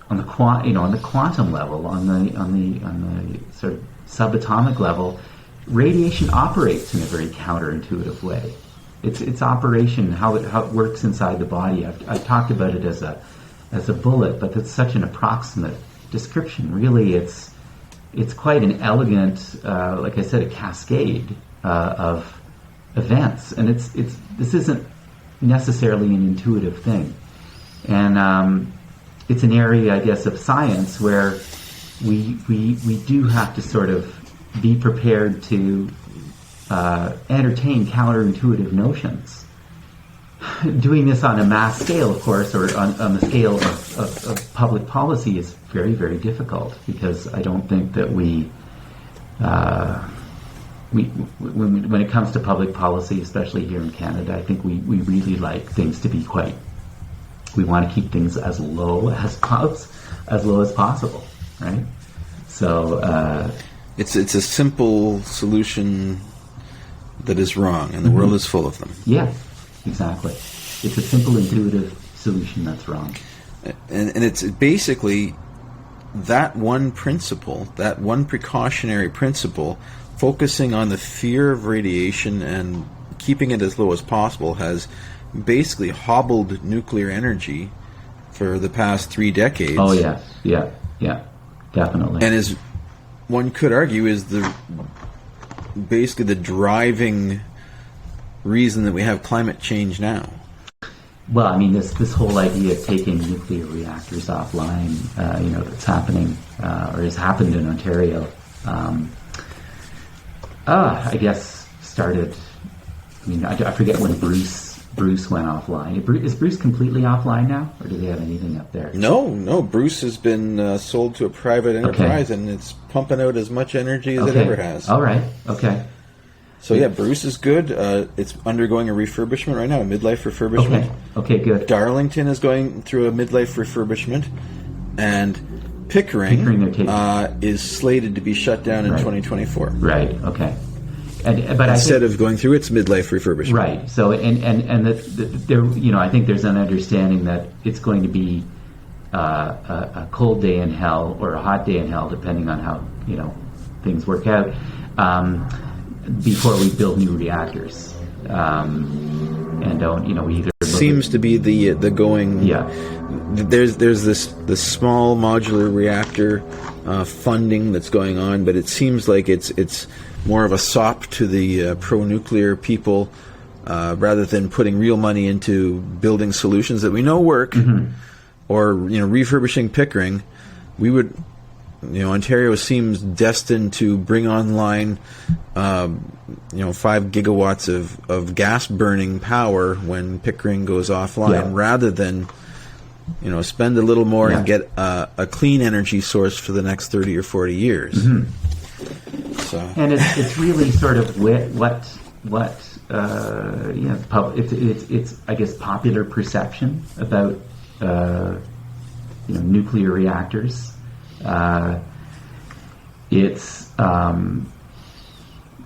quantum level, on the sort of subatomic level, radiation operates in a very counterintuitive way. Its operation, how it works inside the body. I've talked about it as a bullet, but that's such an approximate description. Really, it's quite an elegant, like I said, a cascade of events, and this isn't necessarily an intuitive thing, and it's an area, I guess, of science where we do have to sort of be prepared to entertain counterintuitive notions. Doing this on a mass scale, of course, or on the scale of public policy is very, very difficult, because I don't think that when it comes to public policy, especially here in Canada, I think we really like things to be we want to keep things as low as possible, right? So it's a simple solution that is wrong, and the world is full of them. Yeah, exactly. It's a simple, intuitive solution that's wrong. And it's basically that one principle, that one precautionary principle, focusing on the fear of radiation and keeping it as low as possible, has basically hobbled nuclear energy for the past 3 decades. Oh, yeah, definitely. And as one could argue, is basically the driving reason that we have climate change now. Well, I mean, this whole idea of taking nuclear reactors offline, that's happening or has happened in Ontario. I guess started. I mean, I forget when Bruce went offline. Is Bruce completely offline now, or do they have anything up there? No. Bruce has been sold to a private enterprise, and it's pumping out as much energy as it ever has. All right. Okay. So yeah, Bruce is good. It's undergoing a refurbishment right now, a midlife refurbishment. Okay, good. Darlington is going through a midlife refurbishment, and Pickering is slated to be shut down in 2024. Right. Okay. But instead of going through its midlife refurbishment. Right. So there, I think there's an understanding that it's going to be a cold day in hell or a hot day in hell, depending on how things work out. Before we build new reactors, and we either seems to be the going. Yeah. There's this small modular reactor funding that's going on, but it seems like it's more of a sop to the pro-nuclear people, rather than putting real money into building solutions that we know work, or refurbishing Pickering. We would. Ontario seems destined to bring online, 5 gigawatts of gas burning power when Pickering goes offline, rather than, spend a little more and get a clean energy source for the next 30 or 40 years. So. And it's really sort of it's I guess popular perception about nuclear reactors. It's a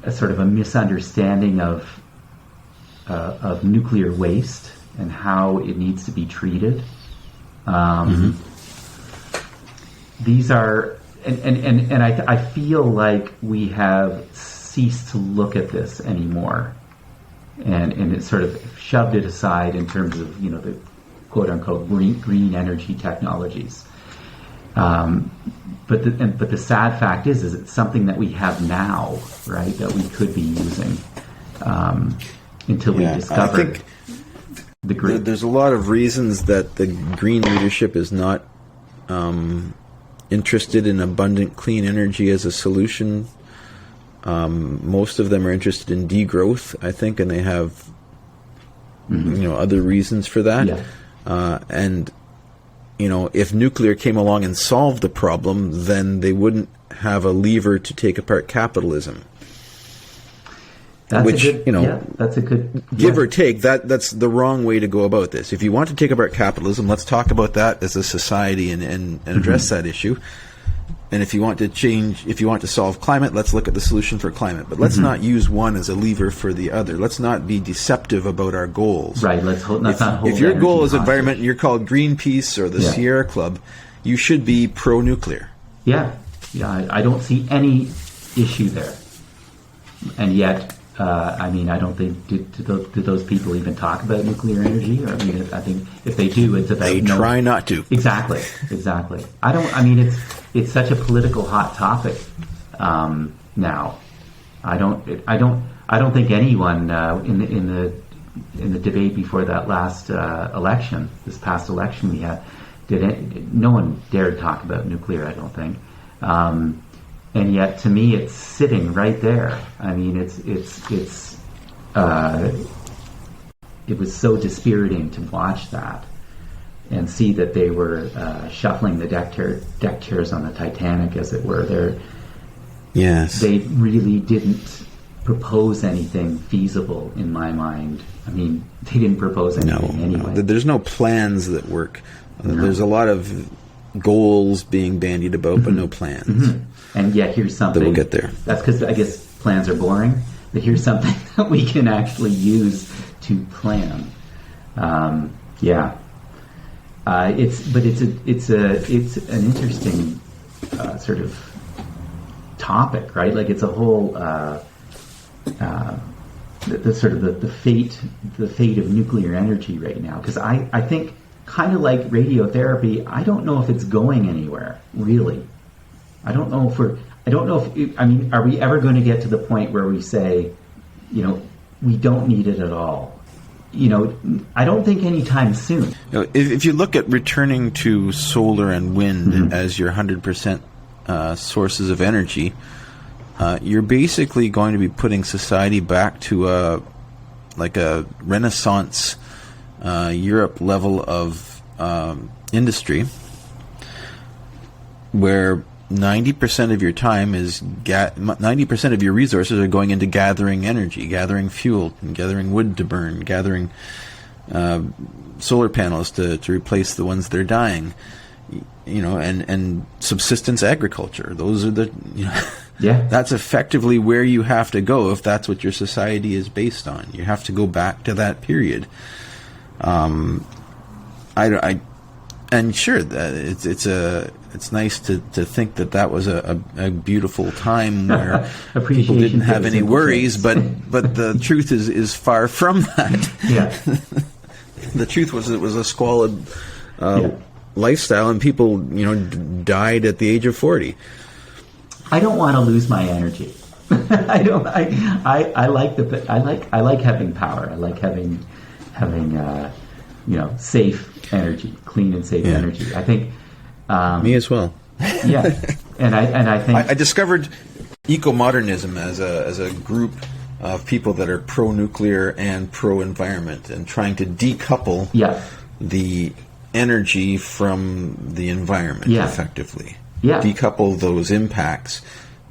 sort of a misunderstanding of nuclear waste and how it needs to be treated. These are, and I feel like we have ceased to look at this anymore, and it sort of shoved it aside in terms of the quote unquote green energy technologies. But the sad fact is it's something that we have now, right? That we could be using until we discover. I think there's a lot of reasons that the green leadership is not interested in abundant clean energy as a solution. Most of them are interested in degrowth, I think, and they have other reasons for that. And if nuclear came along and solved the problem, then they wouldn't have a lever to take apart capitalism. That's Which, a good, that's a good... Give or take, that's the wrong way to go about this. If you want to take apart capitalism, let's talk about that as a society and address that issue. And if you want to solve climate, let's look at the solution for climate. But let's not use one as a lever for the other. Let's not be deceptive about our goals. Right, let's not hold if your goal is hostage. environment and you're called Greenpeace or the Sierra Club, you should be pro-nuclear. Yeah, I don't see any issue there. And yet... I don't think do those people even talk about nuclear energy? I think if they do, it's about try not to. Exactly. It's such a political hot topic now. I don't think anyone in the debate before that last election, this past election we had, no one dared talk about nuclear. I don't think. And yet, to me, it's sitting right there. I mean, it was so dispiriting to watch that and see that they were shuffling the deck chairs on the Titanic, as it were. They really didn't propose anything feasible in my mind. I mean, they didn't propose anything anyway. No, there's no plans that work. No. There's a lot of goals being bandied about, but no plans. Mm-hmm. And yet, here's something... That we'll get there. That's because, I guess, plans are boring. But here's something that we can actually use to plan. It's an interesting sort of topic, right? Like, it's a whole... the fate of nuclear energy right now. Because I think, kind of like radiotherapy, I don't know if it's going anywhere, really. I don't know if are we ever going to get to the point where we say, we don't need it at all? I don't think anytime soon. If you look at returning to solar and wind as your 100% sources of energy, you're basically going to be putting society back to a Renaissance Europe level of industry, where 90% of your time is 90% of your resources are going into gathering energy, gathering fuel, and gathering wood to burn, gathering solar panels to replace the ones that are dying, and subsistence agriculture. Those are that's effectively where you have to go if that's what your society is based on. You have to go back to that period. And sure, it's nice to think that was a beautiful time where people didn't have any worries, but the truth is far from that. Yeah. The truth was it was a squalid lifestyle, and people died at the age of 40. I don't want to lose my energy. I like having power. I like having safe energy, clean and safe energy. I think me as well. Yeah, and I think I discovered eco-modernism as a group of people that are pro-nuclear and pro-environment, and trying to decouple the energy from the environment effectively. Yeah, decouple those impacts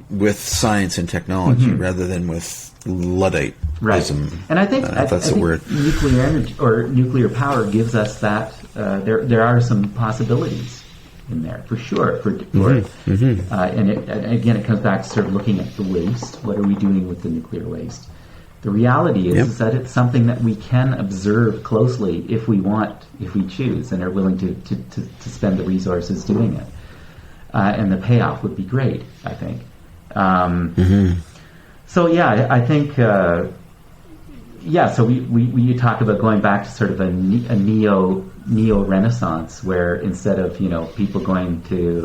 with science and technology rather than with Ludditism. Right, and I think that's the word. Nuclear energy or nuclear power gives us that. There are some possibilities in there for sure. And again, it comes back to sort of looking at the waste. What are we doing with the nuclear waste? The reality is that it's something that we can observe closely if we choose, and are willing to spend the resources doing it. And the payoff would be great, I think. So I think so we talk about going back to sort of a neo Renaissance, where instead of people going to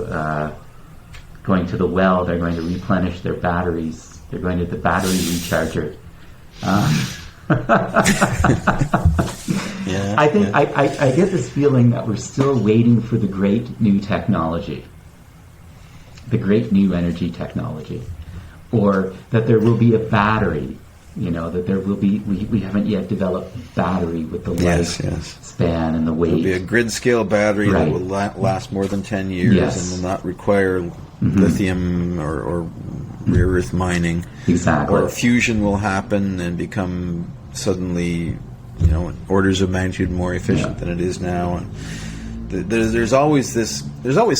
the well, they're going to replenish their batteries. They're going to the battery recharger. I think I get this feeling that we're still waiting for the great new technology, the great new energy technology, or that there will be a battery. That there will be. We haven't yet developed a battery with the lifespan and the weight. There'll be a grid scale battery that will last more than 10 years and will not require lithium or rare earth mining. Exactly. Or fusion will happen and become suddenly, orders of magnitude more efficient than it is now. And there's always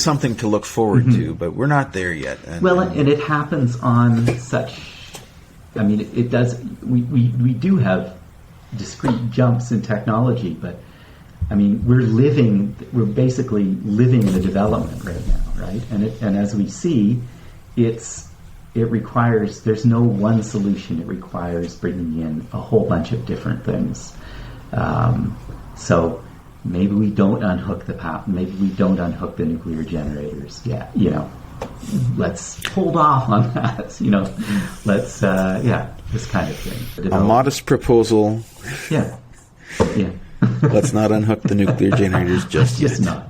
something to look forward to, but we're not there yet. And it happens on such. I mean, it does. We do have discrete jumps in technology, but I mean, we're basically living in a development right now, right? And as we see, it requires. There's no one solution. It requires bringing in a whole bunch of different things. So maybe we don't unhook the power. Maybe we don't unhook the nuclear generators. Yeah, let's hold off on that. Let's this kind of thing. A modest proposal. Yeah. Let's not unhook the nuclear generators just yet. Not.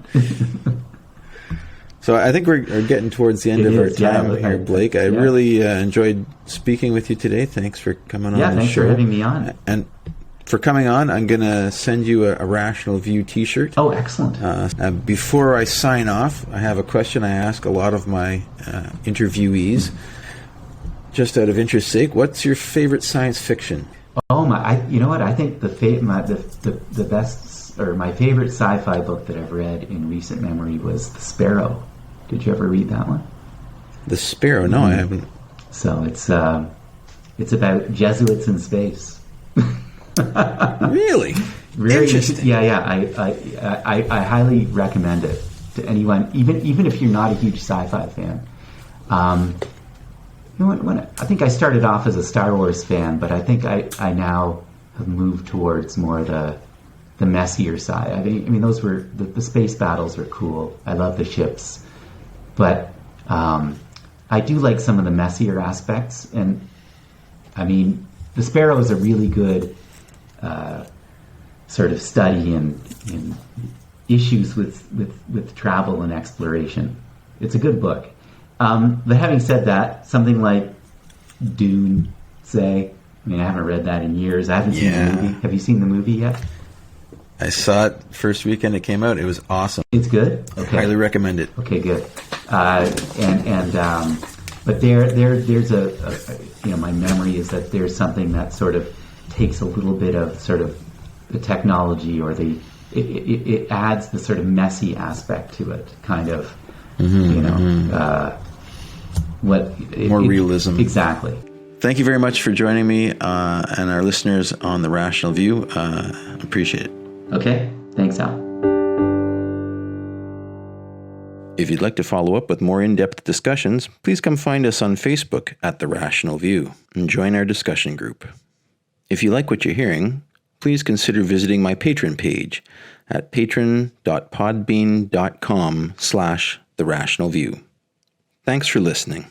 So I think we're getting towards the end of our time here, Blake. I really enjoyed speaking with you today. Thanks for coming on the show. Yeah, thanks for having me on. And for coming on, I'm going to send you a Rational View T-shirt. Oh, excellent. Before I sign off, I have a question I ask a lot of my interviewees. Just out of interest's sake, what's your favorite science fiction? Oh my! You know what? I think the best or my favorite sci-fi book that I've read in recent memory was The Sparrow. Did you ever read that one? The Sparrow? No, I haven't. So it's about Jesuits in space. Really? Very interesting. Yeah. I highly recommend it to anyone, even if you're not a huge sci-fi fan. I think I started off as a Star Wars fan, but I think I now have moved towards more the messier side. I mean, those were the space battles were cool. I love the ships, but I do like some of the messier aspects. And I mean, The Sparrow is a really good sort of study in issues with travel and exploration. It's a good book. But having said that, something like Dune, say, I mean, I haven't read that in years. I haven't seen the movie. Have you seen the movie yet? I saw it first weekend it came out. It was awesome. It's good? Okay. Highly recommend it. Okay, good. But there's my memory is that there's something that sort of takes a little bit of sort of the technology or it adds the sort of messy aspect to it, kind of, more realism. Exactly. Thank you very much for joining me and our listeners on The Rational View. Appreciate it. Okay. Thanks, Al. If you'd like to follow up with more in-depth discussions, please come find us on Facebook at The Rational View and join our discussion group. If you like what you're hearing, please consider visiting my Patreon page at patron.podbean.com/TheRationalView. Thanks for listening.